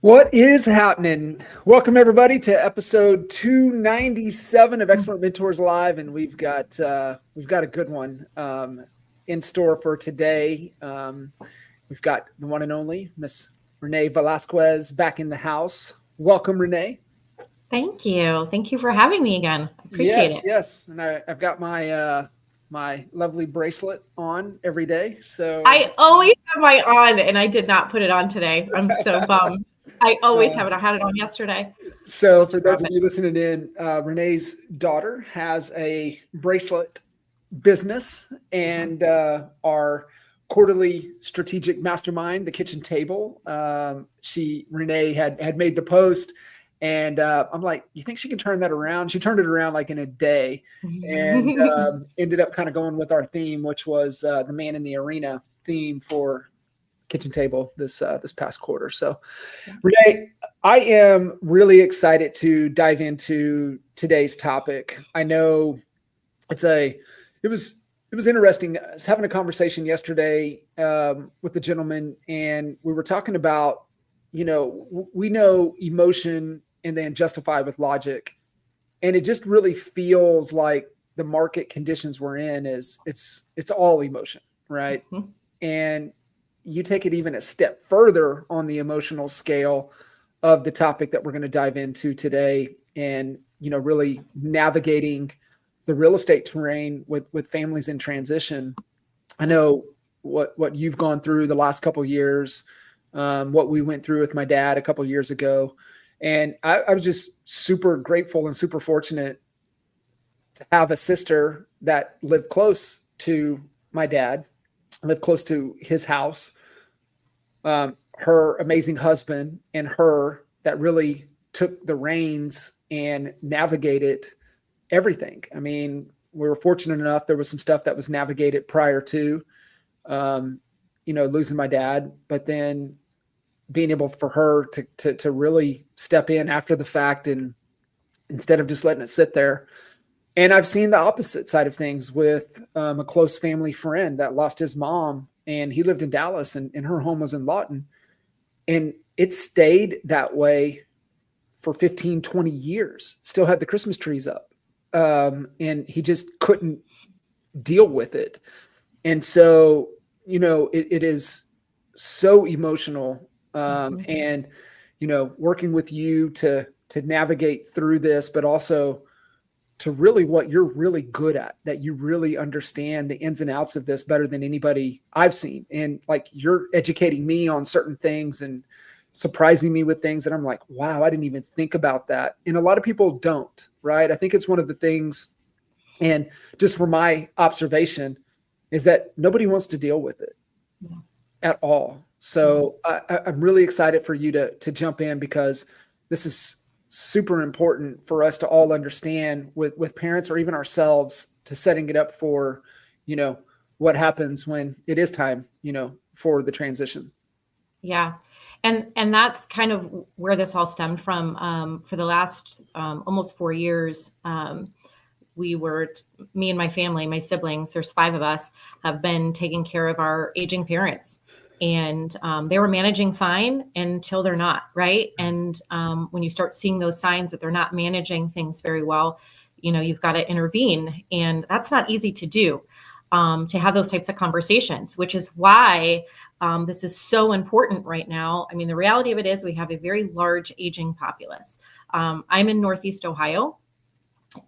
What is happening? Welcome everybody to episode 297 of Expert Mentors Live, and we've got a good one in store for today. We've got the one and only Miss Renee Velasquez back in the house. Welcome, Renee. Thank you. Thank you for having me again. I appreciate it. Yes, and I've got my my lovely bracelet on every day. So I always have my on, and I did not put it on today. I'm so bummed. I always have it. I had it on yesterday. So for those of you listening in, Renee's daughter has a bracelet business, and our quarterly strategic mastermind, the kitchen table. Renee had made the post, and I'm like, you think she can turn that around? She turned it around like in a day, and ended up kind of going with our theme, which was the man in the arena theme for kitchen table this past quarter. So Renee, I am really excited to dive into today's topic. I know it was interesting. I was having a conversation yesterday with a gentleman, and we were talking about, we know emotion and then justify with logic. And it just really feels like the market conditions we're in is it's all emotion, right? Mm-hmm. And you take it even a step further on the emotional scale of the topic that we're going to dive into today, and, really navigating the real estate terrain with families in transition. I know what you've gone through the last couple of years, what we went through with my dad a couple of years ago. And I was just super grateful and super fortunate to have a sister that lived close to my dad, lived close to his house, her amazing husband, and her that really took the reins and navigated everything. I mean, we were fortunate enough. There was some stuff that was navigated prior to, losing my dad, but then being able for her to really step in after the fact, and instead of just letting it sit there. And I've seen the opposite side of things with a close family friend that lost his mom, and he lived in Dallas, and her home was in Lawton. And it stayed that way for 15, 20 years, still had the Christmas trees up. And he just couldn't deal with it. And so, it is so emotional. And, working with you to navigate through this, but also to really what you're really good at, that you really understand the ins and outs of this better than anybody I've seen. And like, you're educating me on certain things and surprising me with things that I'm like, wow, I didn't even think about that. And a lot of people don't, right? I think it's one of the things, and just from my observation, is that nobody wants to deal with it at all. So I'm really excited for you to jump in, because this is super important for us to all understand with parents, or even ourselves, to setting it up for, what happens when it is time, for the transition. Yeah. And that's kind of where this all stemmed from. For the last almost 4 years, me and my family, my siblings, there's 5 of us, have been taking care of our aging parents. And they were managing fine until they're not, right? And when you start seeing those signs that they're not managing things very well, you've got to intervene. And that's not easy to do, to have those types of conversations, which is why this is so important right now. I mean, the reality of it is we have a very large aging populace. I'm in Northeast Ohio.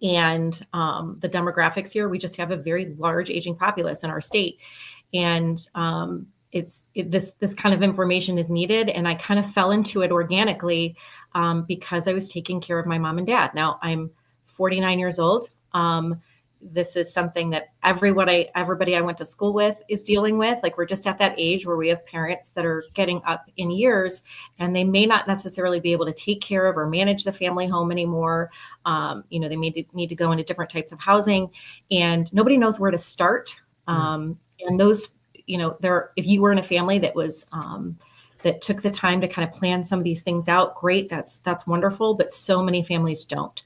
And the demographics here, we just have a very large aging populace in our state. And this kind of information is needed. And I kind of fell into it organically because I was taking care of my mom and dad. Now I'm 49 years old. This is something that everybody I went to school with is dealing with. Like, we're just at that age where we have parents that are getting up in years, and they may not necessarily be able to take care of or manage the family home anymore. They may need to go into different types of housing, and nobody knows where to start. And those, if you were in a family that was that took the time to kind of plan some of these things out, great. That's wonderful. But so many families don't.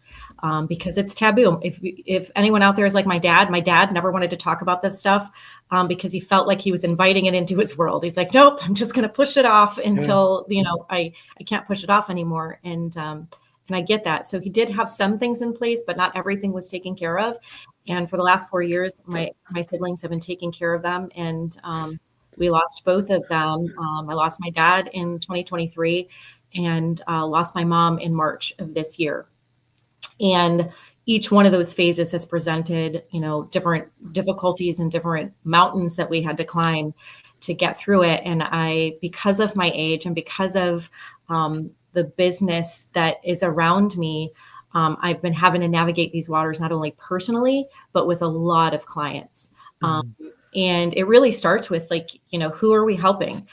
because it's taboo. If anyone out there is like my dad never wanted to talk about this stuff because he felt like he was inviting it into his world. He's like, nope, I'm just going to push it off until, I can't push it off anymore. And I get that. So he did have some things in place, but not everything was taken care of. And for the last 4 years, my siblings have been taking care of them. And we lost both of them. I lost my dad in 2023 and lost my mom in March of this year. And each one of those phases has presented, different difficulties and different mountains that we had to climb to get through it. And because of my age and because of the business that is around me, I've been having to navigate these waters, not only personally, but with a lot of clients. And it really starts with who are we helping?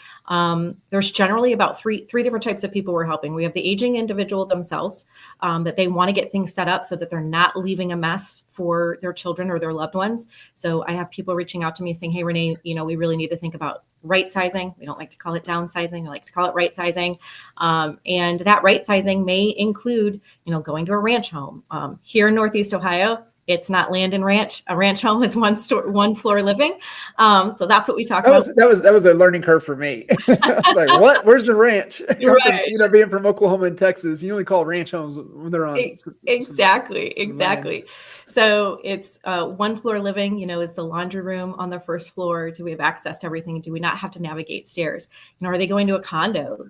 There's generally about three different types of people we're helping. We have the aging individual themselves, that they want to get things set up so that they're not leaving a mess for their children or their loved ones. So I have people reaching out to me saying, hey, Renee, we really need to think about right sizing. We don't like to call it downsizing. I like to call it right sizing. And that right sizing may include, going to a ranch home. Here in Northeast Ohio, it's not land and ranch. A ranch home is one floor living. So that's what we talk about. That was a learning curve for me. It's like, what? Where's the ranch? Right. Being from Oklahoma and Texas, you only call ranch homes when they're on. Exactly. So it's one floor living, is the laundry room on the first floor. Do we have access to everything? Do we not have to navigate stairs? Are they going to a condo?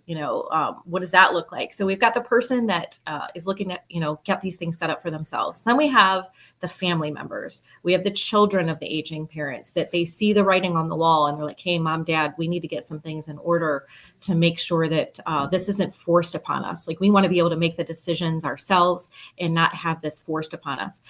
What does that look like? So we've got the person that is looking at, get these things set up for themselves. Then we have the family members. We have the children of the aging parents that they see the writing on the wall and they're like, hey, mom, dad, we need to get some things in order to make sure that this isn't forced upon us. Like we want to be able to make the decisions ourselves and not have this forced upon us.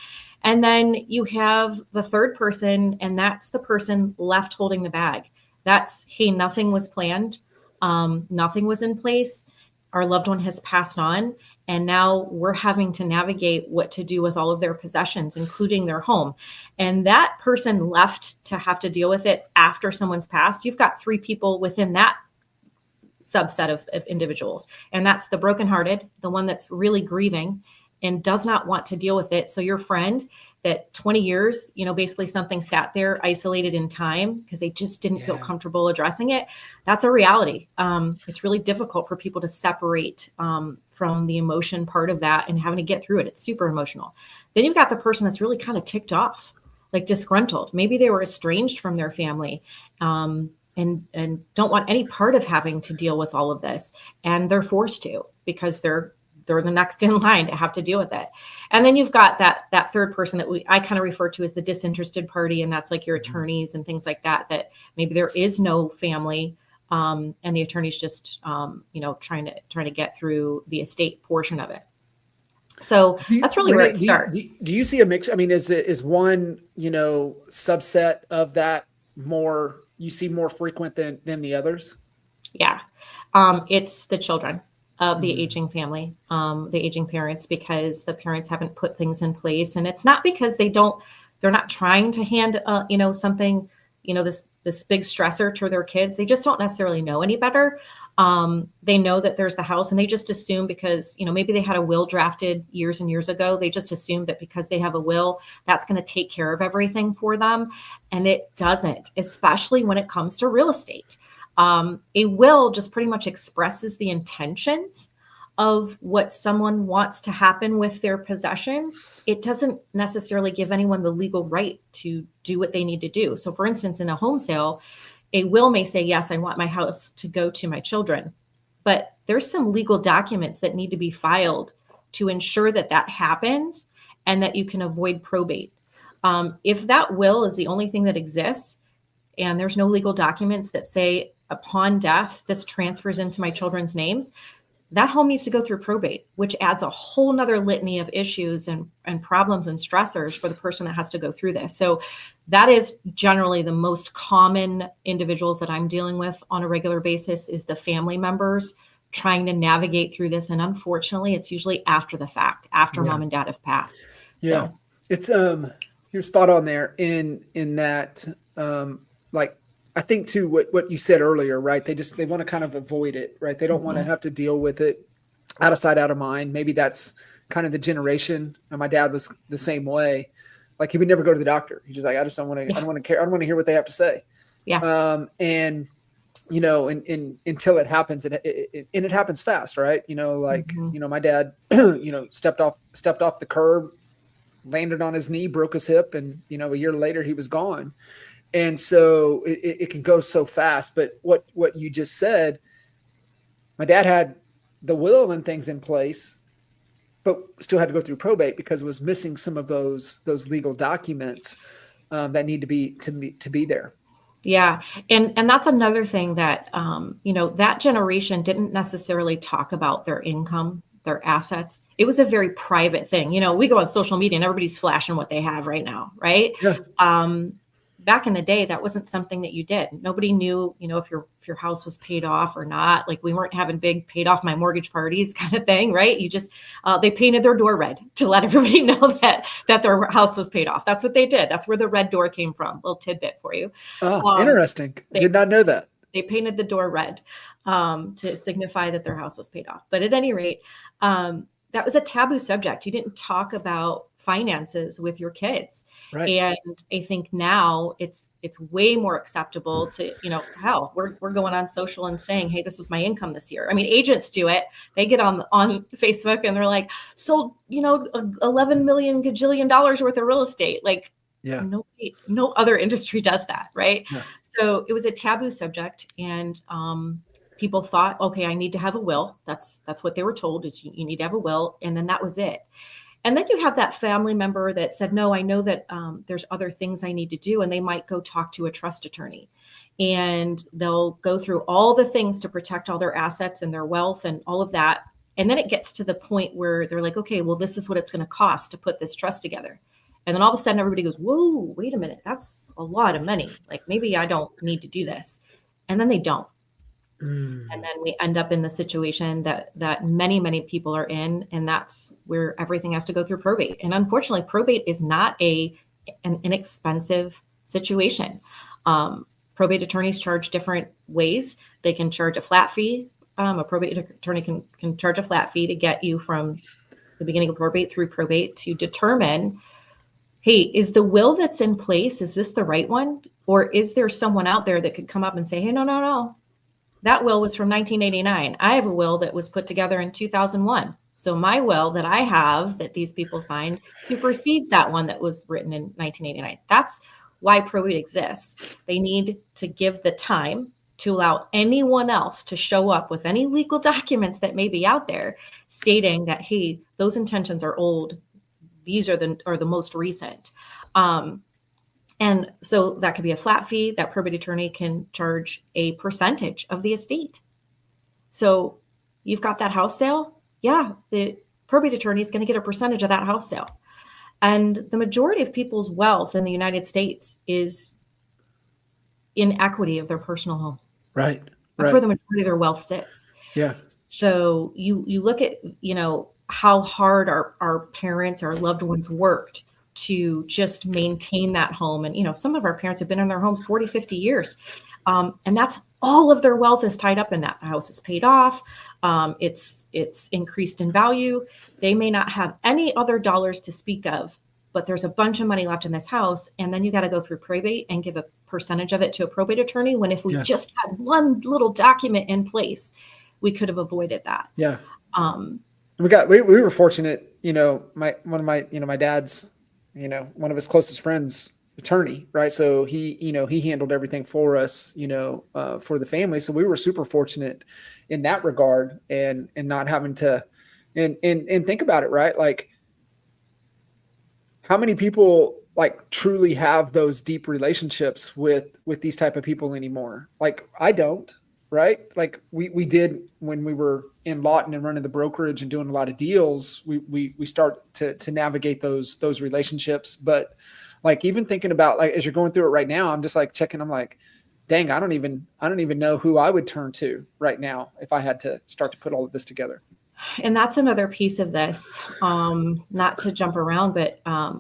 And then you have the third person, and that's the person left holding the bag. That's, hey, nothing was planned. Nothing was in place. Our loved one has passed on. And now we're having to navigate what to do with all of their possessions, including their home. And that person left to have to deal with it after someone's passed. You've got three people within that subset of individuals. And that's the brokenhearted, the one that's really grieving and does not want to deal with it. So your friend that 20 years, basically something sat there isolated in time because they just didn't feel comfortable addressing it. That's a reality. It's really difficult for people to separate from the emotion part of that and having to get through it. It's super emotional. Then you've got the person that's really kind of ticked off, like disgruntled. Maybe they were estranged from their family and don't want any part of having to deal with all of this. And they're forced to because they're the next in line to have to deal with it. And then you've got that third person that I kind of refer to as the disinterested party. And that's like your attorneys and things like that maybe there is no family. And the attorney's just, trying to get through the estate portion of it. So that's really where it starts. Do you see a mix? I mean, is one, subset of that you see more frequent than the others? Yeah. It's the children of the aging family, the aging parents, because the parents haven't put things in place. And it's not because they're not trying to hand, something, this big stressor to their kids. They just don't necessarily know any better. They know that there's the house and they just assume because, maybe they had a will drafted years and years ago. They just assume that because they have a will, that's going to take care of everything for them. And it doesn't, especially when it comes to real estate. A will just pretty much expresses the intentions of what someone wants to happen with their possessions. It doesn't necessarily give anyone the legal right to do what they need to do. So for instance, in a home sale, a will may say, yes, I want my house to go to my children, but there's some legal documents that need to be filed to ensure that happens and that you can avoid probate. If that will is the only thing that exists and there's no legal documents that say upon death, this transfers into my children's names, that home needs to go through probate, which adds a whole nother litany of issues and problems and stressors for the person that has to go through this. So that is generally the most common individuals that I'm dealing with on a regular basis is the family members trying to navigate through this. And unfortunately, it's usually after the fact, after mom and dad have passed. Yeah. So. It's, you're spot on there in that, I think too, what you said earlier, right? They want to kind of avoid it, right? They don't want to have to deal with it out of sight, out of mind. Maybe that's, kind of the generation, and my dad was the same way. Like he would never go to the doctor. He's just like, I just don't want to, I don't want to care. I don't want to hear what they have to say. Yeah. And you know, and until it happens, and it happens fast, right? You know, like, you know, my dad, you know, stepped off the curb, landed on his knee, broke his hip, and, you know, a year later he was gone. And so it can go so fast. But what you just said, my dad had the will and things in place, but still had to go through probate because it was missing some of those legal documents that need to be there. Yeah. And that's another thing that, you know, that generation didn't necessarily talk about their income, their assets. It was a very private thing. You know, we go on social media and everybody's flashing what they have right now. Right. Yeah. Back in the day, that wasn't something that you did. Nobody knew, you know, if your house was paid off or not. Like we weren't having big paid off my mortgage parties kind of thing, right? You just they painted their door red to let everybody know that their house was paid off. That's what they did. That's where the red door came from. Little tidbit for you. Interesting. Did not know that. They painted the door red to signify that their house was paid off. But at any rate, that was a taboo subject. You didn't talk about finances with your kids. Right. And I think now it's way more acceptable to, you know, hell, we're going on social and saying, hey, this was my income this year. I mean, agents do it. They get on Facebook and they're like, sold, you know, $11 million gajillion dollars worth of real estate. Like, yeah, no other industry does that. Right. Yeah. So it was a taboo subject. And people thought, okay, I need to have a will. That's what they were told is you need to have a will. And then that was it. And then you have that family member that said, no, I know that there's other things I need to do. And they might go talk to a trust attorney and they'll go through all the things to protect all their assets and their wealth and all of that. And then it gets to the point where they're like, okay, well, this is what it's going to cost to put this trust together. And then all of a sudden everybody goes, whoa, wait a minute. That's a lot of money. Like maybe I don't need to do this. And then they don't. And then we end up in the situation that many, many people are in. And that's where everything has to go through probate. And unfortunately, probate is not an inexpensive situation. Probate attorneys charge different ways. They can charge a flat fee. A probate attorney can charge a flat fee to get you from the beginning of probate through probate to determine, hey, is the will that's in place, is this the right one? Or is there someone out there that could come up and say, hey, no. That will was from 1989. I have a will that was put together in 2001. So my will that I have that these people signed supersedes that one that was written in 1989. That's why probate exists. They need to give the time to allow anyone else to show up with any legal documents that may be out there stating that, hey, those intentions are old. These are the most recent. And so that could be a flat fee. That probate attorney can charge a percentage of the estate. So you've got that house sale. Yeah, the probate attorney is going to get a percentage of that house sale. And the majority of people's wealth in the United States is in equity of their personal home. Right. That's where the majority of their wealth sits. Yeah. So you look at, you know, how hard our parents, our loved ones worked to just maintain that home. And, you know, some of our parents have been in their home 40, 50 years. And that's all of their wealth is tied up in that. The house is paid off. It's increased in value. They may not have any other dollars to speak of, but there's a bunch of money left in this house. And then you got to go through probate and give a percentage of it to a probate attorney. When if we just had one little document in place, we could have avoided that. Yeah. We were fortunate, you know, my dad's, you know, one of his closest friends, attorney, right? So he handled everything for us, you know, for the family. So we were super fortunate in that regard and not having to, and think about it, right? Like how many people like truly have those deep relationships with these type of people anymore? Like I don't, right? Like we did when we were in Lawton and running the brokerage and doing a lot of deals, we start to navigate those relationships. But like even thinking about like as you're going through it right now, I'm just like checking. I'm like, dang, I don't even know who I would turn to right now if I had to start to put all of this together. And that's another piece of this. Not to jump around, but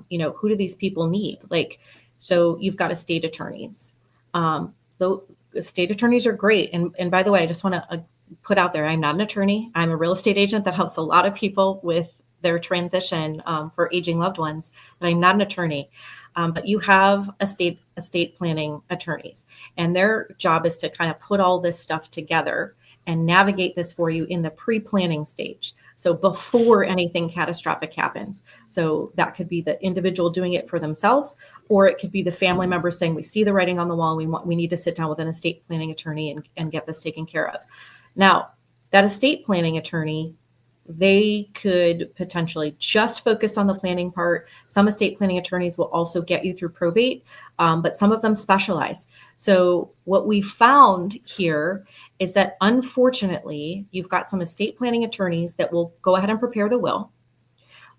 you know, who do these people need? Like, so you've got estate attorneys. Though estate attorneys are great. And by the way, I just want to put out there, I'm not an attorney. I'm a real estate agent that helps a lot of people with their transition for aging loved ones, that I'm not an attorney. But you have estate planning attorneys, and their job is to kind of put all this stuff together and navigate this for you in the pre-planning stage. So before anything catastrophic happens. So that could be the individual doing it for themselves, or it could be the family member saying, we see the writing on the wall, we need to sit down with an estate planning attorney and get this taken care of. Now, that estate planning attorney, they could potentially just focus on the planning part. Some estate planning attorneys will also get you through probate, but some of them specialize. So what we found here is that, unfortunately, you've got some estate planning attorneys that will go ahead and prepare the will.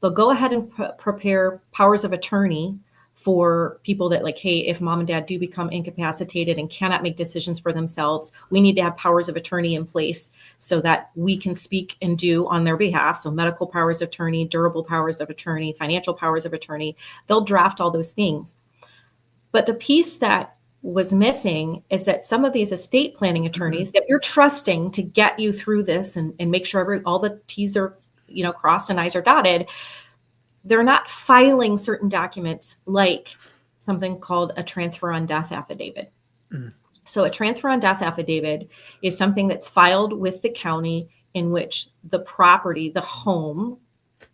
They'll go ahead and prepare powers of attorney for people that, like, hey, if mom and dad do become incapacitated and cannot make decisions for themselves, we need to have powers of attorney in place so that we can speak and do on their behalf. So medical powers of attorney, durable powers of attorney, financial powers of attorney, they'll draft all those things. But the piece that was missing is that some of these estate planning attorneys that you're trusting to get you through this and make sure all the T's are, crossed and I's are dotted, they're not filing certain documents like something called a transfer on death affidavit. So a transfer on death affidavit is something that's filed with the county in which the property, the home,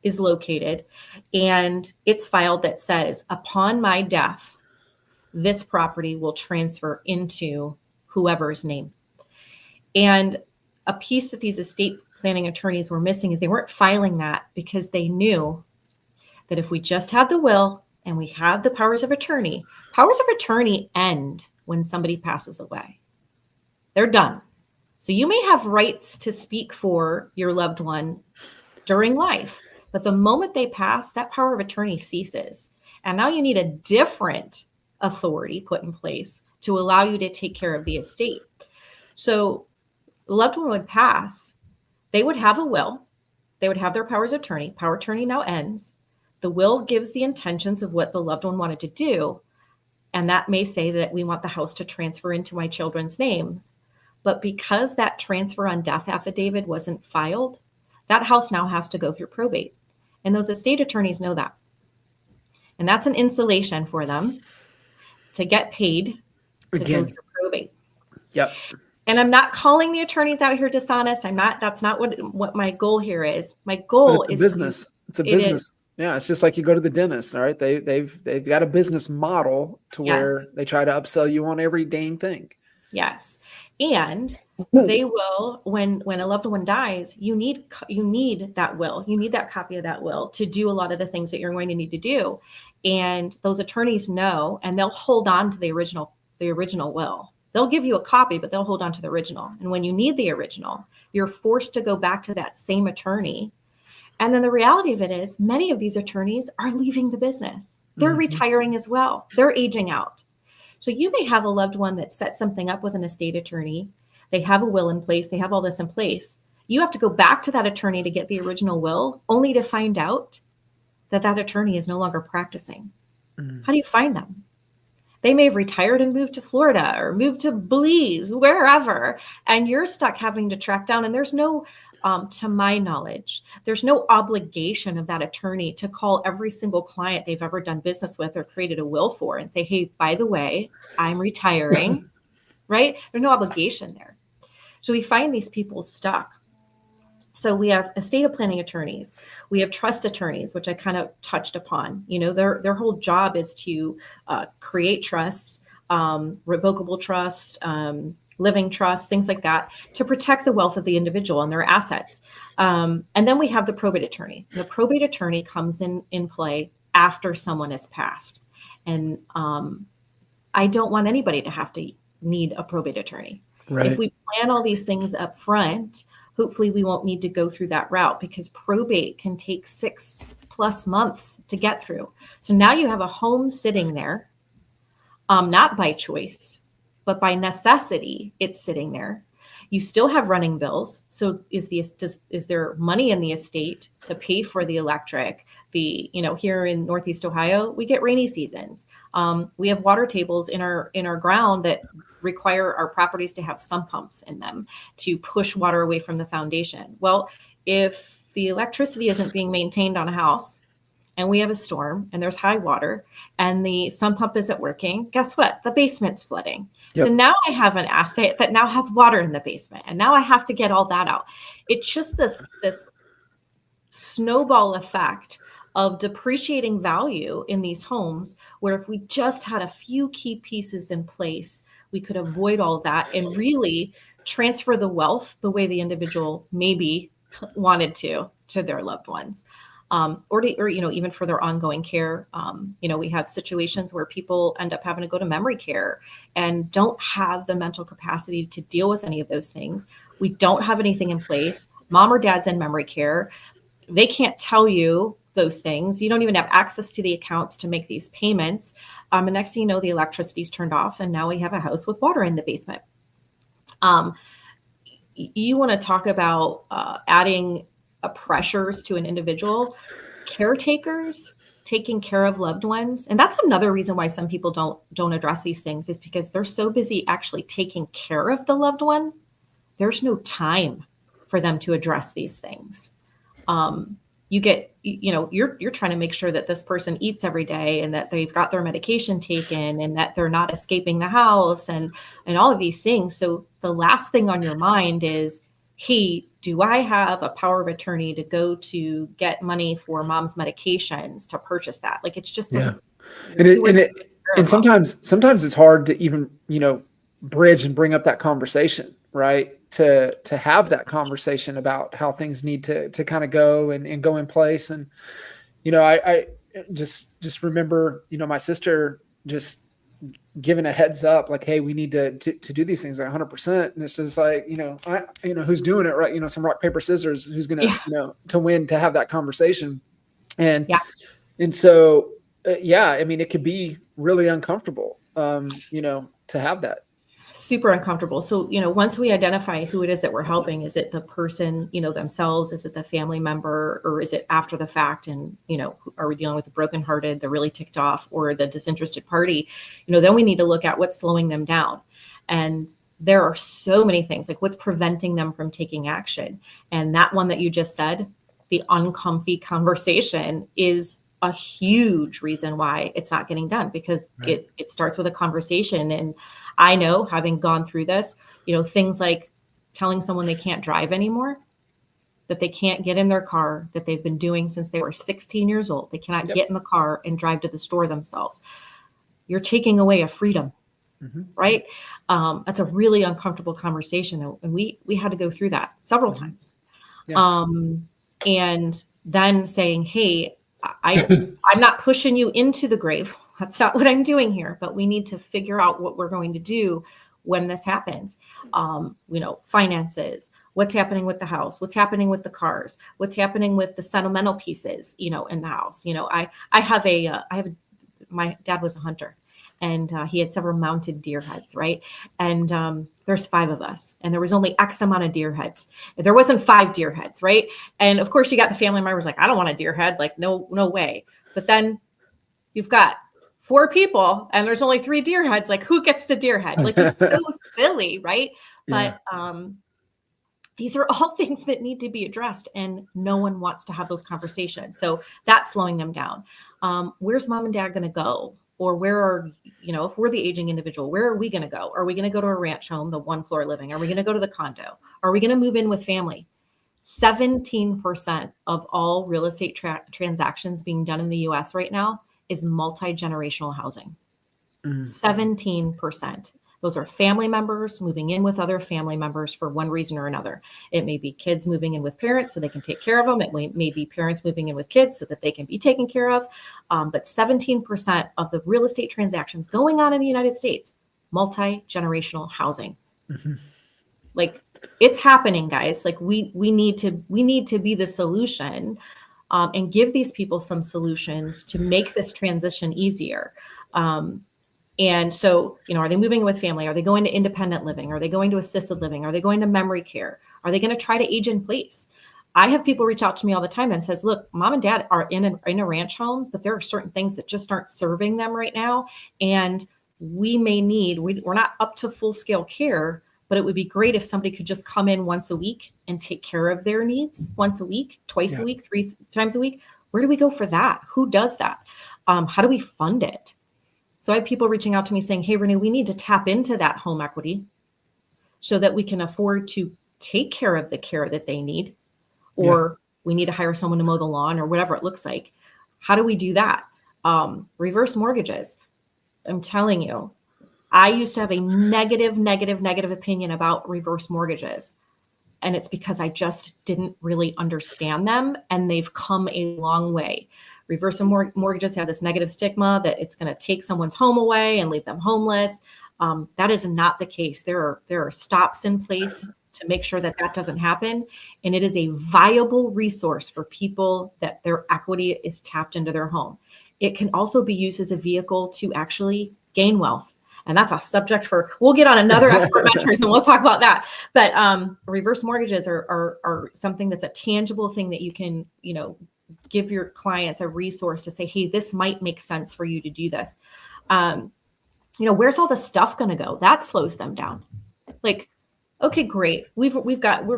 is located. And it's filed that says, upon my death, this property will transfer into whoever's name. And a piece that these estate planning attorneys were missing is they weren't filing that because they knew that if we just had the will and we had the powers of attorney end when somebody passes away. They're done. So you may have rights to speak for your loved one during life, but the moment they pass, that power of attorney ceases. And now you need a different authority put in place to allow you to take care of the estate. So the loved one would pass, they would have a will, they would have their powers of attorney. Power of attorney now ends. The will gives the intentions of what the loved one wanted to do. And that may say that we want the house to transfer into my children's names. But because that transfer on death affidavit wasn't filed, that house now has to go through probate. And those estate attorneys know that. And that's an insulation for them to get paid to go through probate. Yep. And I'm not calling the attorneys out here dishonest. That's not what my goal here is. My goal is business. It's a business. Yeah, it's just like you go to the dentist, all right? They've got a business model to where they try to upsell you on every dang thing. Yes. And they will, when a loved one dies, you need that will. You need that copy of that will to do a lot of the things that you're going to need to do. And those attorneys know, and they'll hold on to the original will. They'll give you a copy, but they'll hold on to the original. And when you need the original, you're forced to go back to that same attorney. And then the reality of it is many of these attorneys are leaving the business. They're retiring as well. They're aging out. So you may have a loved one that sets something up with an estate attorney. They have a will in place. They have all this in place. You have to go back to that attorney to get the original will, only to find out that attorney is no longer practicing. How do you find them? They may have retired and moved to Florida or moved to Belize, wherever, and you're stuck having to track down. And there's no to my knowledge, there's no obligation of that attorney to call every single client they've ever done business with or created a will for and say, hey, by the way, I'm retiring, right? There's no obligation there. So we find these people stuck. So we have estate planning attorneys. We have trust attorneys, which I kind of touched upon. Their whole job is to create trust, revocable trust, living trust, things like that, to protect the wealth of the individual and their assets. And then we have the probate attorney. The probate attorney comes in play after someone has passed. And I don't want anybody to have to need a probate attorney. Right. If we plan all these things up front, hopefully we won't need to go through that route, because probate can take 6+ months to get through. So now you have a home sitting there, not by choice, but by necessity, it's sitting there. You still have running bills. So is there money in the estate to pay for the electric? Here in Northeast Ohio, we get rainy seasons. We have water tables in our ground that require our properties to have sump pumps in them to push water away from the foundation. Well, if the electricity isn't being maintained on a house, and we have a storm and there's high water and the sump pump isn't working, guess what? The basement's flooding. Yep. So now I have an asset that now has water in the basement, and now I have to get all that out. It's just this snowball effect of depreciating value in these homes, where if we just had a few key pieces in place, we could avoid all that and really transfer the wealth the way the individual maybe wanted to their loved ones. Or even for their ongoing care. We have situations where people end up having to go to memory care and don't have the mental capacity to deal with any of those things. We don't have anything in place. Mom or dad's in memory care. They can't tell you those things. You don't even have access to the accounts to make these payments. And next thing you know, the electricity's turned off, and now we have a house with water in the basement. You want to talk about adding pressures to an individual. Caretakers taking care of loved ones, and that's another reason why some people don't address these things, is because they're so busy actually taking care of the loved one. There's no time for them to address these things. You're trying to make sure that this person eats every day and that they've got their medication taken and that they're not escaping the house and all of these things. So the last thing on your mind is, hey, do I have a power of attorney to go to get money for mom's medications to purchase that? Like, it's just doesn't. And sometimes it's hard to even, bridge and bring up that conversation, right? To have that conversation about how things need to kind of go and go in place. And, I just remember, my sister just giving a heads up, like, hey, we need to do these things like 100%. And it's just like, who's doing it, right? Some rock, paper, scissors, who's going to, to win, to have that conversation. And so, it could be really uncomfortable, to have that. Super uncomfortable. So, once we identify who it is that we're helping, is it the person, themselves? Is it the family member, or is it after the fact? And, are we dealing with the brokenhearted, the really ticked off, or the disinterested party? Then we need to look at what's slowing them down. And there are so many things, like what's preventing them from taking action. And that one that you just said, the uncomfy conversation, is a huge reason why it's not getting done, because it starts with a conversation. And I know, having gone through this, things like telling someone they can't drive anymore, that they can't get in their car, that they've been doing since they were 16 years old. They cannot get in the car and drive to the store themselves. You're taking away a freedom, right? That's a really uncomfortable conversation. And we had to go through that several times. And then saying, hey, I'm not pushing you into the grave. That's not what I'm doing here, but we need to figure out what we're going to do when this happens. Finances, what's happening with the house, what's happening with the cars, what's happening with the sentimental pieces, in the house. My dad was a hunter, and he had several mounted deer heads, right? And there's 5 of us, and there was only X amount of deer heads. There wasn't 5 deer heads, right? And of course, you got the family members like, I don't want a deer head, like no way. But then you've got 4 people and there's only 3 deer heads. Like, who gets the deer head? Like, it's so silly, right? But these are all things that need to be addressed, and no one wants to have those conversations. So that's slowing them down. Where's mom and dad going to go? Or where are, if we're the aging individual, where are we going to go? Are we going to go to a ranch home, the 1-floor living? Are we going to go to the condo? Are we going to move in with family? 17% of all real estate transactions being done in the US right now is multi-generational housing. 17%. Those are family members moving in with other family members for one reason or another. It may be kids moving in with parents so they can take care of them. It may be parents moving in with kids so that they can be taken care of. But 17% of the real estate transactions going on in the United States, multi-generational housing. Like, it's happening, guys. Like, we need to be the solution, and give these people some solutions to make this transition easier. And so, are they moving with family? Are they going to independent living? Are they going to assisted living? Are they going to memory care? Are they going to try to age in place? I have people reach out to me all the time and says, look, mom and dad are in a ranch home, but there are certain things that just aren't serving them right now. And we may need, we're not up to full scale care, but it would be great if somebody could just come in once a week and take care of their needs once a week, twice a week, 3 times a week. Where do we go for that? Who does that? How do we fund it? So I have people reaching out to me saying, hey, Renee, we need to tap into that home equity so that we can afford to take care of the care that they need, or we need to hire someone to mow the lawn or whatever it looks like. How do we do that? Reverse mortgages. I'm telling you, I used to have a negative opinion about reverse mortgages. And it's because I just didn't really understand them, and they've come a long way. Reverse mortgages have this negative stigma that it's going to take someone's home away and leave them homeless. That is not the case. There are stops in place to make sure that that doesn't happen. And it is a viable resource for people that their equity is tapped into their home. It can also be used as a vehicle to actually gain wealth. And that's a subject we'll get on another Expert Mentors and we'll talk about that. But reverse mortgages are something that's a tangible thing that you can, give your clients a resource to say, hey, this might make sense for you to do this. Where's all the stuff going to go? That slows them down. Like, okay, great. We're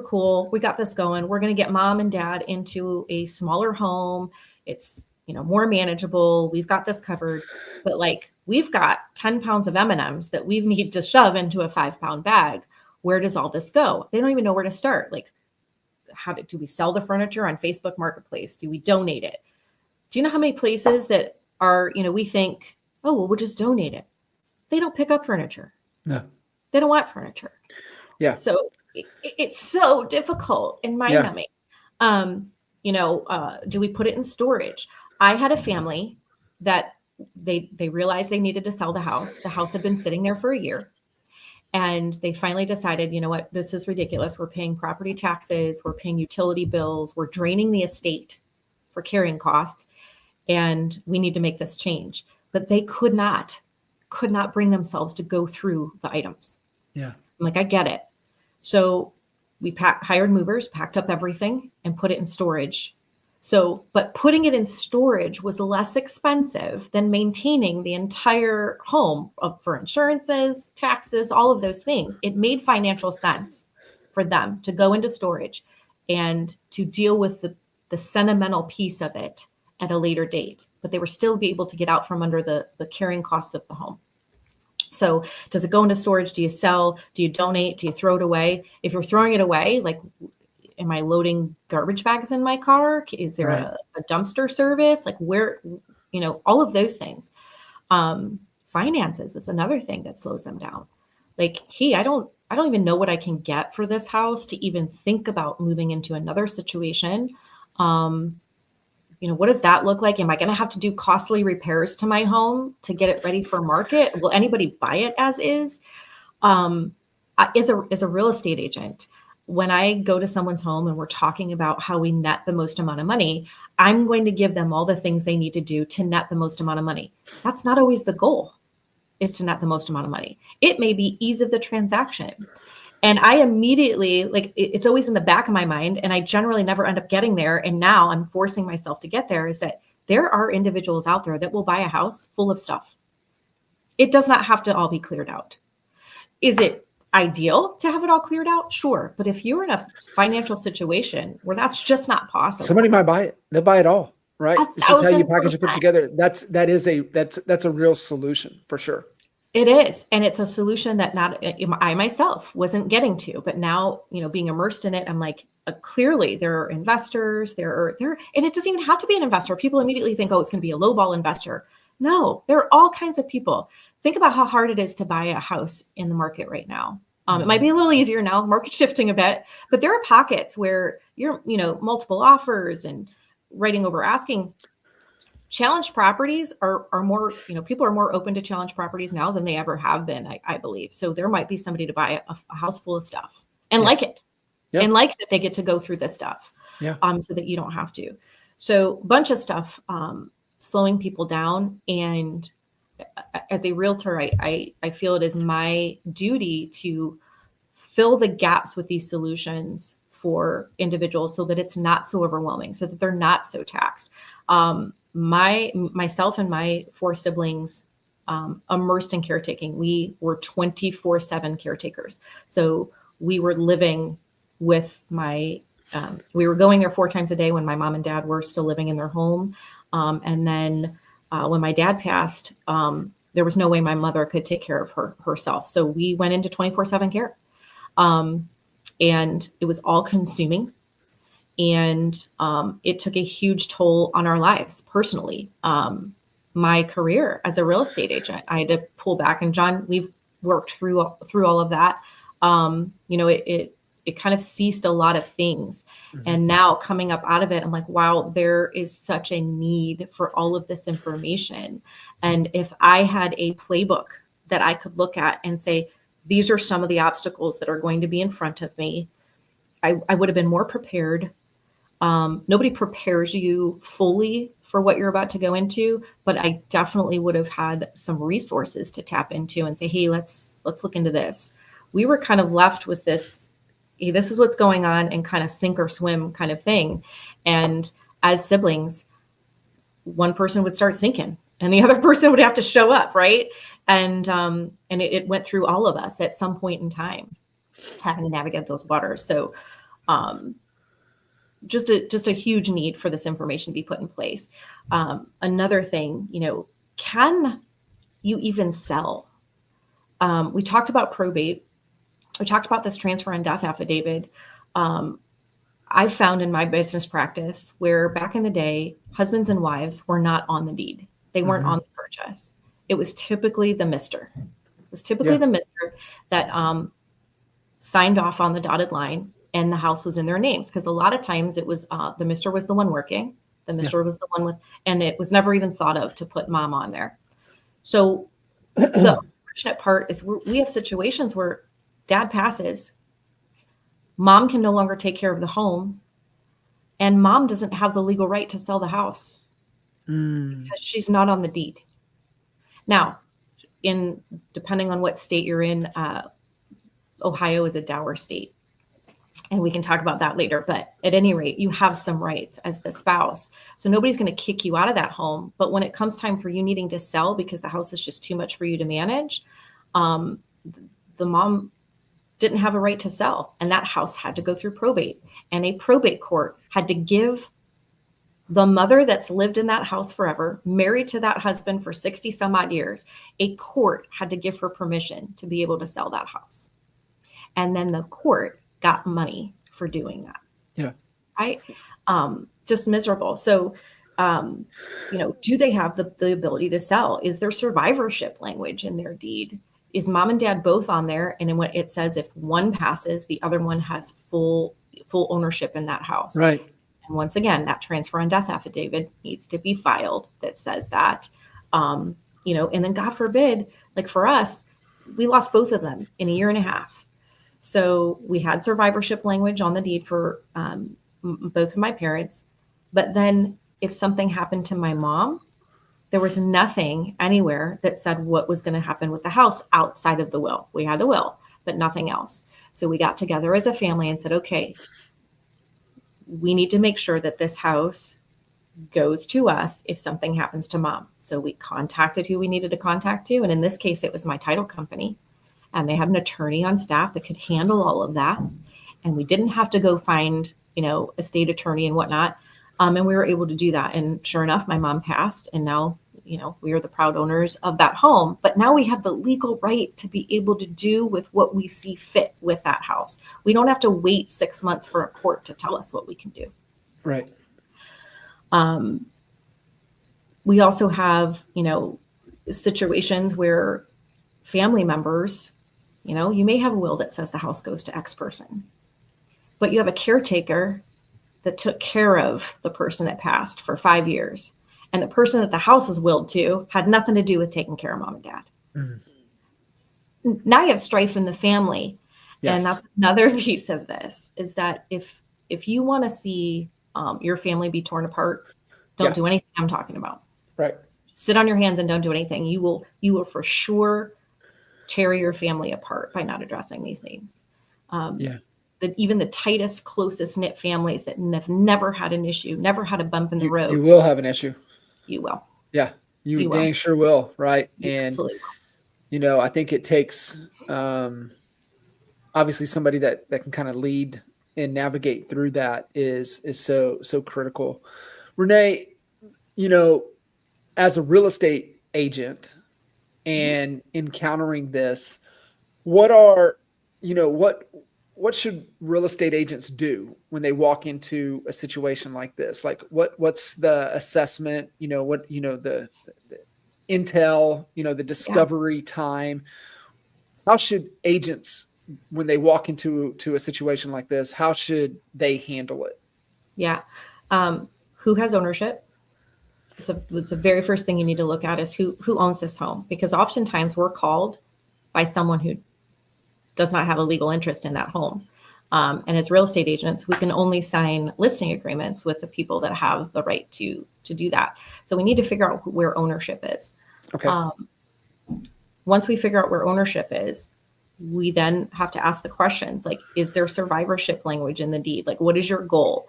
cool. We got this going. We're going to get mom and dad into a smaller home. It's, more manageable. We've got this covered, but we've got 10 pounds of M&Ms that we need to shove into a 5-pound bag. Where does all this go? They don't even know where to start. Do we sell the furniture on Facebook Marketplace? Do we donate it? Do you know how many places that are, we think, oh, well, we'll just donate it. They don't pick up furniture. No. They don't want furniture. Yeah. So it's so difficult and mind-numbing. Do we put it in storage? I had a family that they realized they needed to sell the house. The house had been sitting there for a year. And they finally decided, you know what, this is ridiculous. We're paying property taxes. We're paying utility bills. We're draining the estate for carrying costs. And we need to make this change. But they could not bring themselves to go through the items. Yeah. I'm like, I get it. So we hired movers, packed up everything and put it in storage. But putting it in storage was less expensive than maintaining the entire home for insurances, taxes, all of those things. It made financial sense for them to go into storage and to deal with the sentimental piece of it at a later date, but they were still be able to get out from under the carrying costs of the home. So does it go into storage? Do you sell? Do you donate? Do you throw it away? If you're throwing it away, am I loading garbage bags in my car? Is there a dumpster service? Where, all of those things. Finances is another thing that slows them down. Hey, I don't even know what I can get for this house to even think about moving into another situation. What does that look like? Am I going to have to do costly repairs to my home to get it ready for market? Will anybody buy it as is? As a real estate agent, when I go to someone's home and we're talking about how we net the most amount of money, I'm going to give them all the things they need to do to net the most amount of money. That's not always the goal, is to net the most amount of money. It may be ease of the transaction. And I immediately, it's always in the back of my mind, and I generally never end up getting there. And now I'm forcing myself to get there, is that there are individuals out there that will buy a house full of stuff. It does not have to all be cleared out. Is it ideal to have it all cleared out? Sure. But if you're in a financial situation where that's just not possible, somebody might buy it. They'll buy it all, right? It's just how you package and put it together. That's a real solution for sure. It is. And it's a solution that I myself wasn't getting to, but now, being immersed in it, I'm like, clearly there are investors and it doesn't even have to be an investor. People immediately think, oh, it's going to be a lowball investor. No, there are all kinds of people. Think about how hard it is to buy a house in the market right now. It might be a little easier now, market shifting a bit, but there are pockets where you're, multiple offers and writing over asking. Challenged properties are more, people are more open to challenged properties now than they ever have been, I believe. So there might be somebody to buy a house full of stuff and like it, and like that they get to go through this stuff, so that you don't have to. So a bunch of stuff slowing people down. And as a realtor, I feel it is my duty to fill the gaps with these solutions for individuals so that it's not so overwhelming, so that they're not so taxed. Myself and my 4 siblings immersed in caretaking. We were 24/7 caretakers. So we were living with we were going there 4 times a day when my mom and dad were still living in their home. And then when my dad passed, there was no way my mother could take care of herself. So we went into 24/7 care. And it was all consuming. And it took a huge toll on our lives personally. My career as a real estate agent, I had to pull back. And John, we've worked through all of that. It kind of ceased a lot of things. Mm-hmm. And now coming up out of it, I'm like, wow, there is such a need for all of this information. And if I had a playbook that I could look at and say, these are some of the obstacles that are going to be in front of me, I would have been more prepared. Nobody prepares you fully for what you're about to go into, but I definitely would have had some resources to tap into and say, hey, let's look into this. We were kind of left with this, hey, this is what's going on, and kind of sink or swim kind of thing. And as siblings, one person would start sinking and the other person would have to show up, right? And it went through all of us at some point in time, having to navigate those waters. So just a huge need for this information to be put in place. Another thing, can you even sell? We talked about probate. We talked about this transfer and death affidavit. I found in my business practice where back in the day, husbands and wives were not on the deed. They weren't on the purchase. It was typically the mister. It was typically the mister that signed off on the dotted line, and the house was in their names. Because a lot of times it was the mister was the one working. The mister was the one and it was never even thought of to put mom on there. So the unfortunate part is we have situations where dad passes, mom can no longer take care of the home, and mom doesn't have the legal right to sell the house because she's not on the deed. Now, depending on what state you're in, Ohio is a dower state, and we can talk about that later. But at any rate, you have some rights as the spouse. So nobody's going to kick you out of that home. But when it comes time for you needing to sell because the house is just too much for you to manage, the mom didn't have a right to sell, and that house had to go through probate, and a probate court had to give the mother that's lived in that house forever, married to that husband for 60 some odd years, a court had to give her permission to be able to sell that house. And then the court got money for doing that. Yeah. Right. Just miserable. So, do they have the ability to sell? Is there survivorship language in their deed? Is mom and dad both on there? And then what it says, if one passes, the other one has full ownership in that house. Right. And once again, that transfer and death affidavit needs to be filed that says that, and then God forbid, like for us, we lost both of them in a year and a half. So we had survivorship language on the deed for both of my parents. But then if something happened to my mom, there was nothing anywhere that said what was going to happen with the house outside of the will. We had the will, but nothing else. So we got together as a family and said, okay, we need to make sure that this house goes to us if something happens to mom. So we contacted who we needed to contact to. And in this case, it was my title company. And they had an attorney on staff that could handle all of that. And we didn't have to go find, a state attorney and whatnot. And we were able to do that. And sure enough, my mom passed. And now, we are the proud owners of that home. But now we have the legal right to be able to do with what we see fit with that house. We don't have to wait 6 months for a court to tell us what we can do. Right. We also have, situations where family members, you may have a will that says the house goes to X person, but you have a caretaker that took care of the person that passed for 5 years. And the person that the house was willed to had nothing to do with taking care of mom and dad. Now you have strife in the family. Yes. And that's another piece of this, is that if you want to see your family be torn apart, don't do anything I'm talking about. Right. Sit on your hands and don't do anything. You will for sure tear your family apart by not addressing these things. That even the tightest, closest knit families that have never had an issue, never had a bump in the road. You will have an issue. You will. Yeah. You dang sure will. Right. You And, absolutely will. I think it takes, obviously somebody that can kind of lead and navigate through that is so critical. Renee, as a real estate agent and encountering this, what are, what should real estate agents do when they walk into a situation like this? Like what's the assessment, the intel, the discovery time? How should agents, when they walk into a situation like this, how should they handle it? Yeah. Who has ownership? It's a very first thing you need to look at is who owns this home, because oftentimes we're called by someone who does not have a legal interest in that home. And as real estate agents, we can only sign listing agreements with the people that have the right to do that. So we need to figure out where ownership is. Okay. Once we figure out where ownership is, we then have to ask the questions like, is there survivorship language in the deed? Like, what is your goal?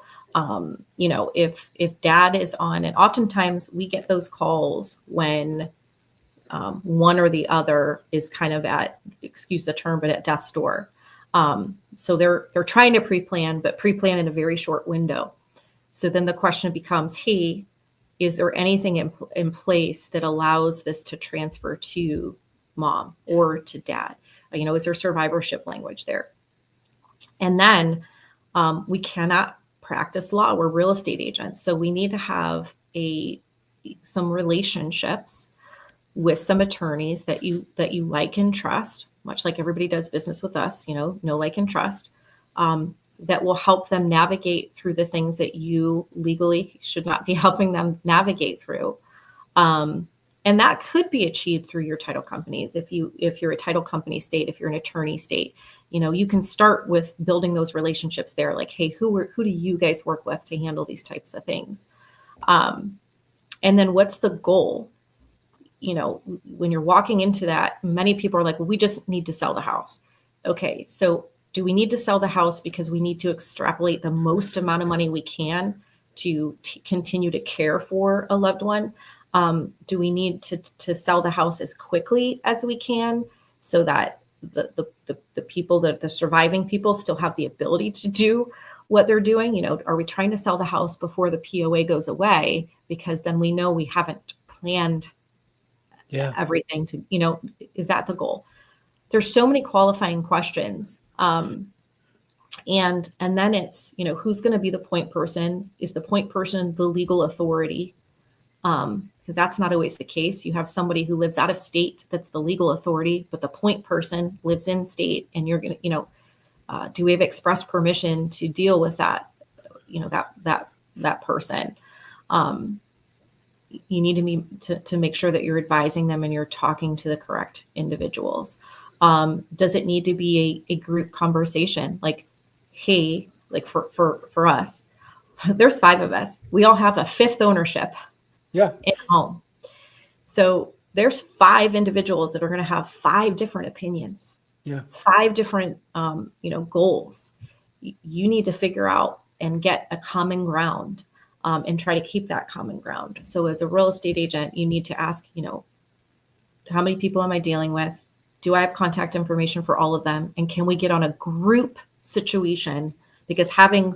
If dad is on, and oftentimes we get those calls when one or the other is kind of at, excuse the term, but at death's door. So they're trying to pre-plan, but pre-plan in a very short window. So then the question becomes, hey, is there anything in place that allows this to transfer to mom or to dad? Is there survivorship language there? And then we cannot practice law. We're real estate agents. So we need to have some relationships with some attorneys that you like and trust, much like everybody does business with us, know, like, and trust, that will help them navigate through the things that you legally should not be helping them navigate through. And that could be achieved through your title companies. If you're a title company state, if you're an attorney state, you can start with building those relationships there. Like, hey, who do you guys work with to handle these types of things? And then what's the goal? When you're walking into that, many people are like, well, we just need to sell the house. Okay, so do we need to sell the house because we need to extrapolate the most amount of money we can to continue to care for a loved one? Do we need to sell the house as quickly as we can so that the people, the surviving people, still have the ability to do what they're doing? Are we trying to sell the house before the POA goes away? Because then we know we haven't planned everything to, is that the goal? There's so many qualifying questions. And then it's, who's going to be the point person? Is the point person the legal authority? Because that's not always the case. You have somebody who lives out of state that's the legal authority, but the point person lives in state, and you're going to, do we have express permission to deal with that, that person? You need to make sure that you're advising them and you're talking to the correct individuals. Does it need to be a group conversation? Like, hey, like for us, there's 5 of us. We all have a 5th ownership in home. So there's 5 individuals that are going to have 5 different opinions, 5 different, goals. You need to figure out and get a common ground. And try to keep that common ground. So as a real estate agent, you need to ask, how many people am I dealing with? Do I have contact information for all of them? And can we get on a group situation? Because having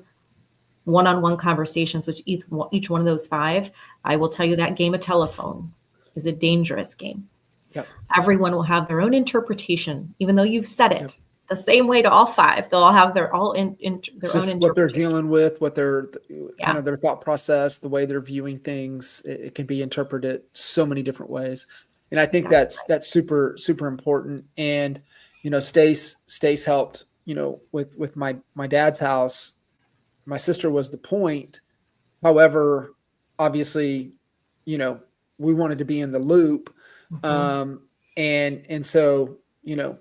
one-on-one conversations with each one of those 5, I will tell you that game of telephone is a dangerous game. Yep. Everyone will have their own interpretation, even though you've said it. The same way to all 5. They'll all have their own interpretation. What they're dealing with, what their kind of their thought process, the way they're viewing things. It can be interpreted so many different ways, and I think that's super important. And Stace helped. With my dad's house, my sister was the point. However, obviously, we wanted to be in the loop, and so.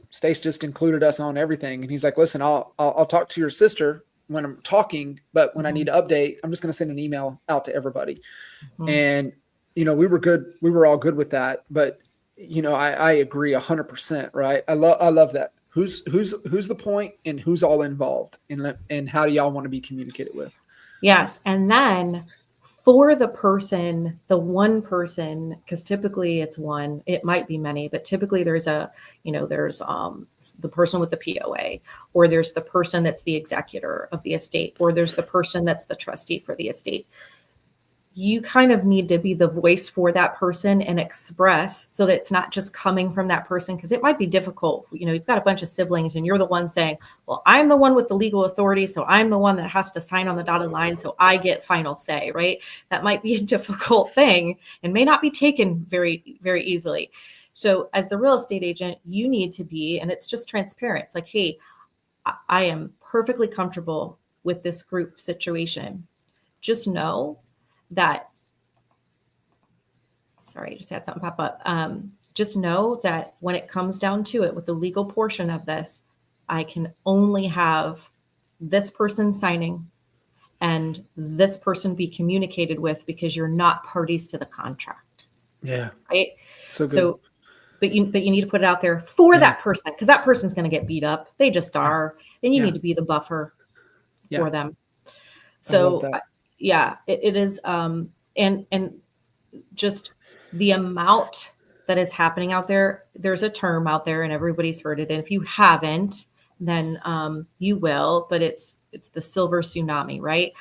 Stace just included us on everything. And he's like, listen, I'll talk to your sister when I'm talking, but when I need to update, I'm just going to send an email out to everybody. And, we were good. We were all good with that. But, I agree 100%. Right. I love that. Who's the point and who's all involved and how do y'all want to be communicated with? Yes. And then for the person, the one person, because typically it's one, it might be many, but typically there's there's the person with the POA, or there's the person that's the executor of the estate, or there's the person that's the trustee for the estate. You kind of need to be the voice for that person and express, so that it's not just coming from that person, because it might be difficult. You've got a bunch of siblings and you're the one saying, well, I'm the one with the legal authority, so I'm the one that has to sign on the dotted line, so I get final say, right? That might be a difficult thing and may not be taken very, very easily. So as the real estate agent, you need to be, and it's just transparent. It's like, hey, I am perfectly comfortable with this group situation. Just know that, sorry, I just had something pop up. Just know that when it comes down to it with the legal portion of this, I can only have this person signing and this person be communicated with, because you're not parties to the contract. Yeah. Right. So good. So, but you need to put it out there for that person, because that person's going to get beat up. They just are. And you need to be the buffer for them. So it is. And just the amount that is happening out there, there's a term out there and everybody's heard it. And if you haven't, then you will, but it's the silver tsunami, right?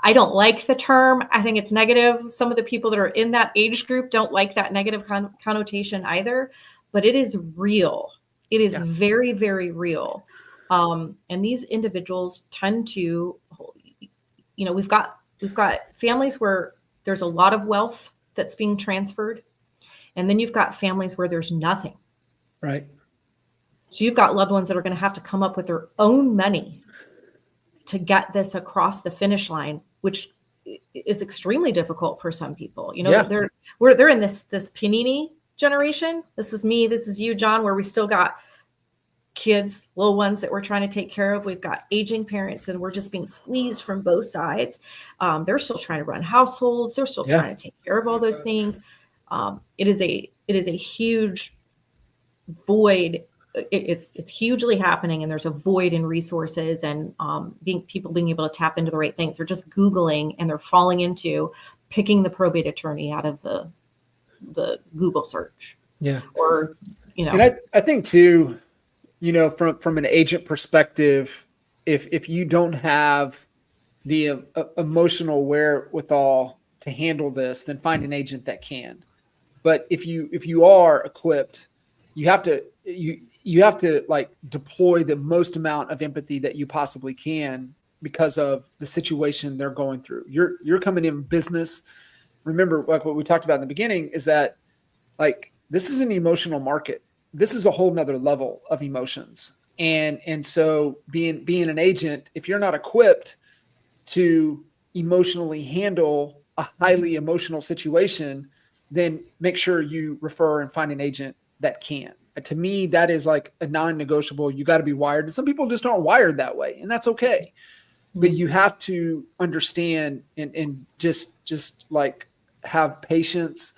I don't like the term. I think it's negative. Some of the people that are in that age group don't like that negative connotation either, but it is real. It is very, very real. And these individuals tend to, we've got families where there's a lot of wealth that's being transferred. And then you've got families where there's nothing. Right. So you've got loved ones that are going to have to come up with their own money to get this across the finish line, which is extremely difficult for some people. They're in this panini generation. This is me. This is you, John, where we still got kids, little ones that we're trying to take care of. We've got aging parents, and we're just being squeezed from both sides. They're still trying to run households. They're still trying to take care of all those things. It is a huge void. It's hugely happening, and there's a void in resources and people being able to tap into the right things. They're just Googling and they're falling into picking the probate attorney out of the Google search. Yeah. Or, And I think too, from an agent perspective, if you don't have the emotional wherewithal to handle this, then find an agent that can. But if you are equipped, you have to like deploy the most amount of empathy that you possibly can, because of the situation they're going through. You're coming in business. Remember, like what we talked about in the beginning, is that like this is an emotional market. This is a whole nother level of emotions. And so being an agent, if you're not equipped to emotionally handle a highly emotional situation, then make sure you refer and find an agent that can. To me, that is like a non-negotiable. You got to be wired. And some people just aren't wired that way, and that's okay. But you have to understand and just like have patience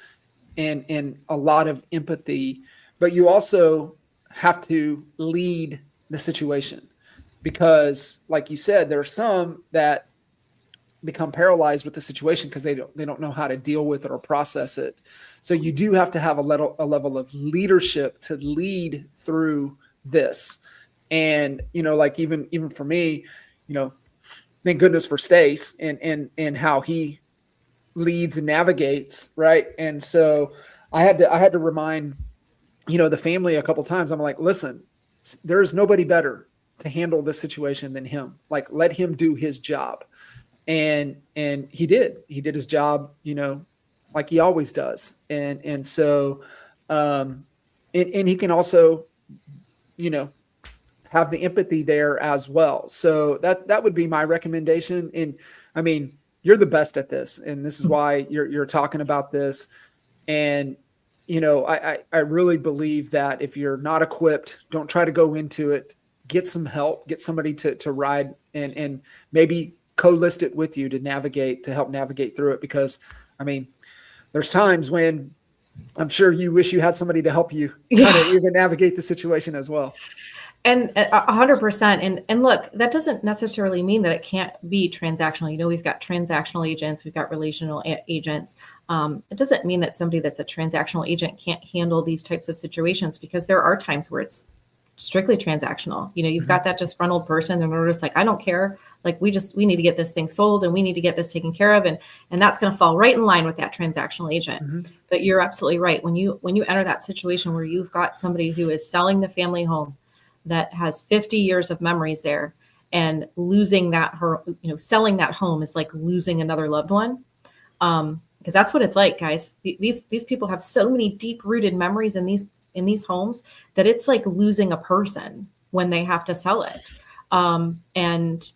and a lot of empathy. But you also have to lead the situation, because like you said, there are some that become paralyzed with the situation because they don't know how to deal with it or process it. So you do have to have a level of leadership to lead through this. And, like even for me, thank goodness for Stace and how he leads and navigates. Right. And so I had to remind, the family a couple of times. I'm like, listen, there's nobody better to handle this situation than him. Like, let him do his job. And he did his job, like he always does. And so, and he can also, have the empathy there as well. So that would be my recommendation. And I mean, you're the best at this, and this is why you're talking about this. And, I really believe that if you're not equipped, don't try to go into it, get some help, get somebody to ride and maybe co-list it with you to help navigate through it. Because I mean, there's times when I'm sure you wish you had somebody to help you kind of even navigate the situation as well. And 100%. And look, that doesn't necessarily mean that it can't be transactional. You know, we've got transactional agents, we've got relational agents. It doesn't mean that somebody that's a transactional agent can't handle these types of situations, because there are times where it's strictly transactional. You know, you've got that disgruntled person and they're just like, I don't care. Like, we need to get this thing sold and we need to get this taken care of. And that's going to fall right in line with that transactional agent. But you're absolutely right. When you enter that situation where you've got somebody who is selling the family home that has 50 years of memories there, and losing that, selling that home is like losing another loved one. Because that's what it's like, guys. These people have so many deep rooted memories in these homes that it's like losing a person when they have to sell it. And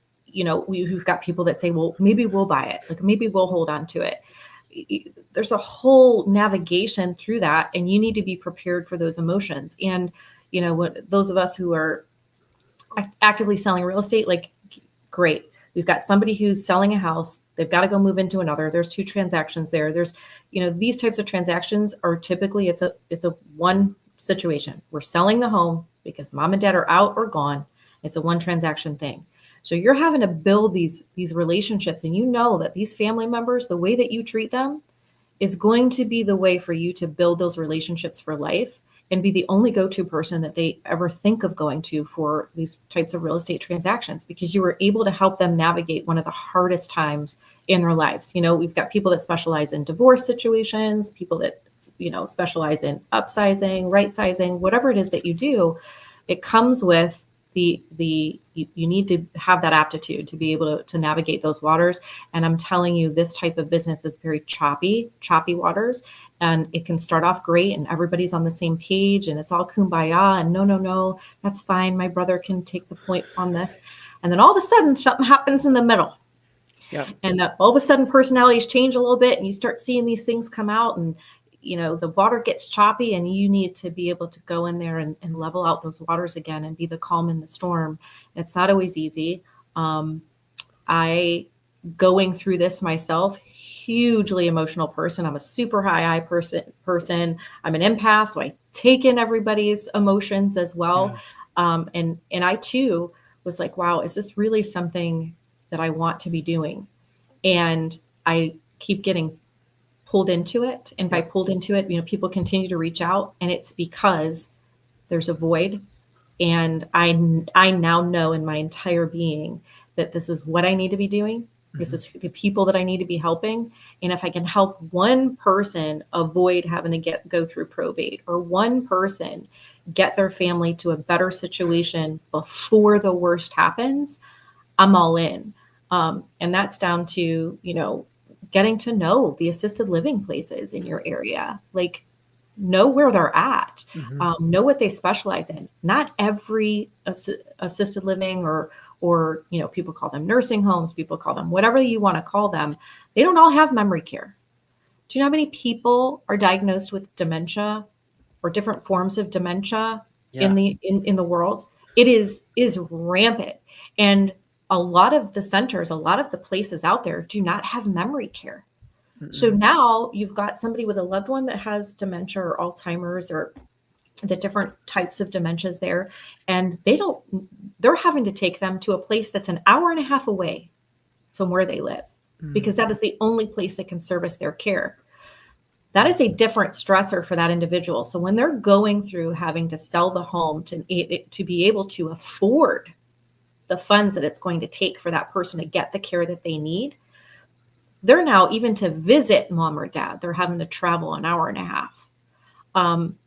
we've got people that say, well, maybe we'll buy it. Like, maybe we'll hold on to it. There's a whole navigation through that, and you need to be prepared for those emotions. And those of us who are actively selling real estate, like, great. We've got somebody who's selling a house. They've got to go move into another. There's 2 transactions there. There's, these types of transactions are typically, it's a one situation. We're selling the home because mom and dad are out or gone. It's a one transaction thing. So you're having to build these relationships, and you know that these family members, the way that you treat them is going to be the way for you to build those relationships for life, and be the only go-to person that they ever think of going to for these types of real estate transactions, because you were able to help them navigate one of the hardest times in their lives. We've got people that specialize in divorce situations, people that, specialize in upsizing, right sizing, whatever it is that you do. It comes with you need to have that aptitude to be able to navigate those waters. And I'm telling you, this type of business is very choppy waters. And it can start off great and everybody's on the same page and it's all kumbaya and no, that's fine. My brother can take the point on this. And then all of a sudden something happens in the middle. Yeah. And all of a sudden personalities change a little bit and you start seeing these things come out, and the water gets choppy, and you need to be able to go in there and level out those waters again and be the calm in the storm. It's not always easy. I going through this myself, hugely emotional person. I'm a super high I person. I'm an empath, so I take in everybody's emotions as well. Yeah. And I too was like, wow, is this really something that I want to be doing? And I keep getting pulled into it. And by pulled into it, people continue to reach out, and it's because there's a void. And I now know in my entire being that this is what I need to be doing. This is the people that I need to be helping. And if I can help one person avoid having to go through probate, or one person get their family to a better situation before the worst happens, I'm all in. And that's down to, getting to know the assisted living places in your area. Like, know where they're at, know what they specialize in. Not every assisted living or people call them nursing homes, people call them whatever you want to call them. They don't all have memory care. Do you know how many people are diagnosed with dementia or different forms of dementia in the world? It is rampant. And a lot of the centers, a lot of the places out there do not have memory care. So now you've got somebody with a loved one that has dementia or Alzheimer's or the different types of dementias there. And they're having to take them to a place that's an hour and a half away from where they live, because that is the only place that can service their care. That is a different stressor for that individual. So when they're going through having to sell the home to be able to afford the funds that it's going to take for that person to get the care that they need, they're now, even to visit mom or dad, they're having to travel an hour and a half.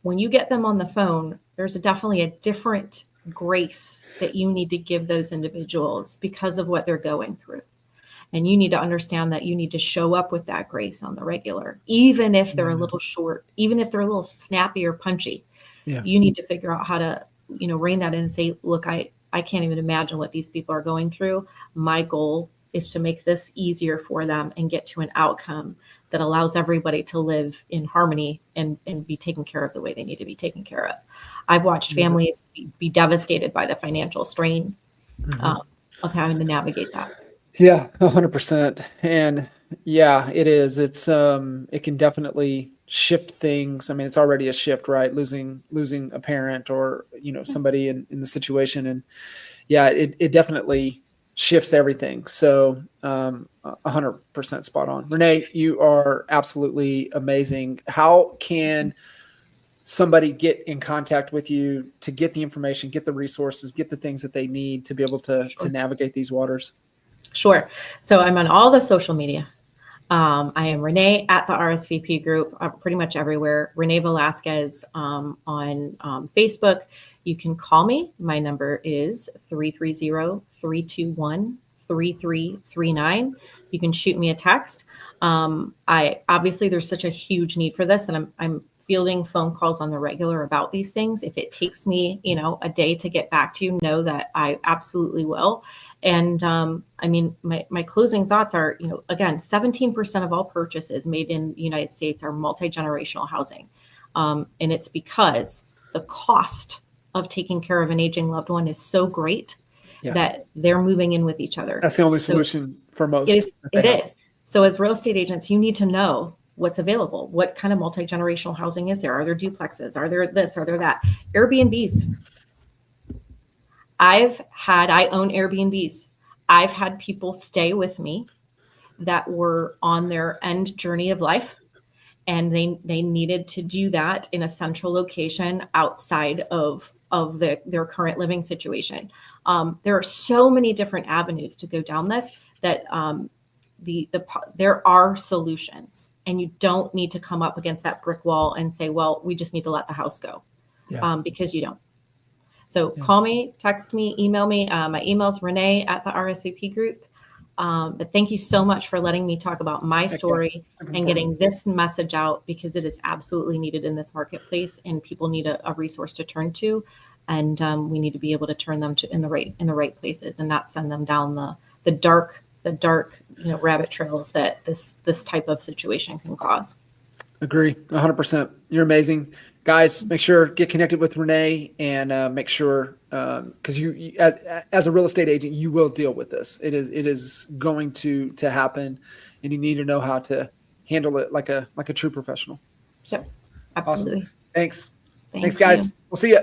When you get them on the phone, there's definitely a different grace that you need to give those individuals because of what they're going through. And you need to understand that you need to show up with that grace on the regular, even if they're a little short, even if they're a little snappy or punchy. You need to figure out how to, rein that in and say, look, I can't even imagine what these people are going through. My goal is to make this easier for them and get to an outcome that allows everybody to live in harmony and be taken care of the way they need to be taken care of. I've watched families be devastated by the financial strain of having to navigate that. Yeah, 100%. And Yeah, it is. It can definitely shift things. I mean, it's already a shift, right? Losing a parent or, somebody in the situation. And yeah, it definitely shifts everything. So, 100% spot on. Renee, you are absolutely amazing. How can somebody get in contact with you to get the information, get the resources, get the things that they need to be able to Sure. navigate these waters? Sure. So I'm on all the social media. I am Renee at the RSVP Group, pretty much everywhere. Renee Velasquez on Facebook. You can call me. My number is 330-321-3339. You can shoot me a text. I obviously there's such a huge need for this, and I'm fielding phone calls on the regular about these things. If it takes me, a day to get back to you, know that I absolutely will. And I mean, my closing thoughts are, again, 17% of all purchases made in the United States are multi-generational housing. And it's because the cost of taking care of an aging loved one is so great that they're moving in with each other. That's the only solution for most. It is. So as real estate agents, you need to know what's available. What kind of multi-generational housing is there? Are there duplexes? Are there this? Are there that? Airbnbs. I own Airbnbs. I've had people stay with me that were on their end journey of life, and they needed to do that in a central location outside of their current living situation. There are so many different avenues to go down this that there are solutions, and you don't need to come up against that brick wall and say, well, we just need to let the house go, because you don't. So call me, text me, email me. My email is Renee at the RSVP Group. But thank you so much for letting me talk about my story and getting this message out, because it is absolutely needed in this marketplace, and people need a resource to turn to, and we need to be able to turn them in the right places and not send them down the dark rabbit trails that this type of situation can cause. Agree 100%. You're amazing. Guys, make sure get connected with Renee, and make sure, because you as a real estate agent, you will deal with this. It is going to happen, and you need to know how to handle it like a true professional. Yep, absolutely. Awesome. Thanks, Thank guys. you. We'll see you.